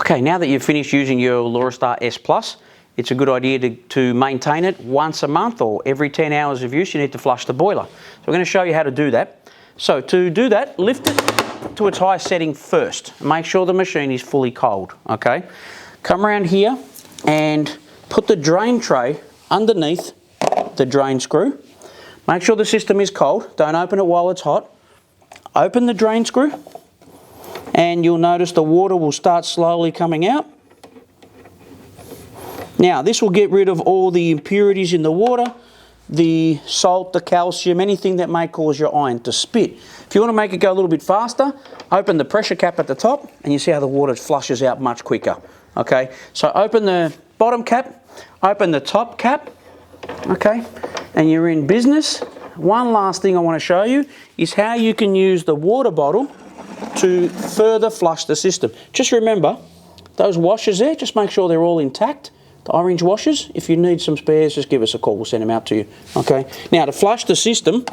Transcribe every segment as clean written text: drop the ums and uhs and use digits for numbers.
Okay, now that you've finished using your Laurastar S Plus, it's a good idea to maintain it once a month or every 10 hours of use. You need to flush the boiler. So we're going to show you how to do that. So to do that, lift it to its highest setting first. Make sure the machine is fully cold, okay? Come around here and put the drain tray underneath the drain screw. Make sure the system is cold. Don't open it while it's hot. Open the drain screw and you'll notice the water will start slowly coming out. Now, this will get rid of all the impurities in the water, the salt, the calcium, anything that may cause your iron to spit. If you want to make it go a little bit faster, open the pressure cap at the top and you see how the water flushes out much quicker. Okay, so open the bottom cap, open the top cap, okay, and you're in business. One last thing I want to show you is how you can use the water bottle to further flush the system. Just remember, those washers there, just make sure they're all intact. The orange washers, if you need some spares, just give us a call, we'll send them out to you. Okay, now to flush the system,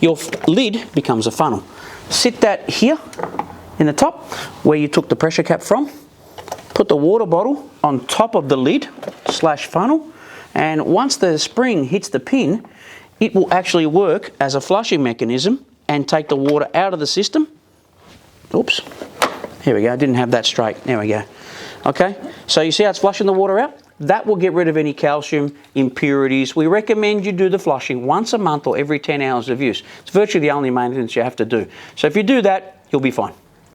your lid becomes a funnel. Sit that here in the top where you took the pressure cap from. Put the water bottle on top of the lid / funnel, and once the spring hits the pin, it will actually work as a flushing mechanism and take the water out of the system. Oops, here we go, I didn't have that straight, there we go. Okay, so you see how it's flushing the water out? That will get rid of any calcium, impurities. We recommend you do the flushing once a month or every 10 hours of use. It's virtually the only maintenance you have to do. So if you do that, you'll be fine.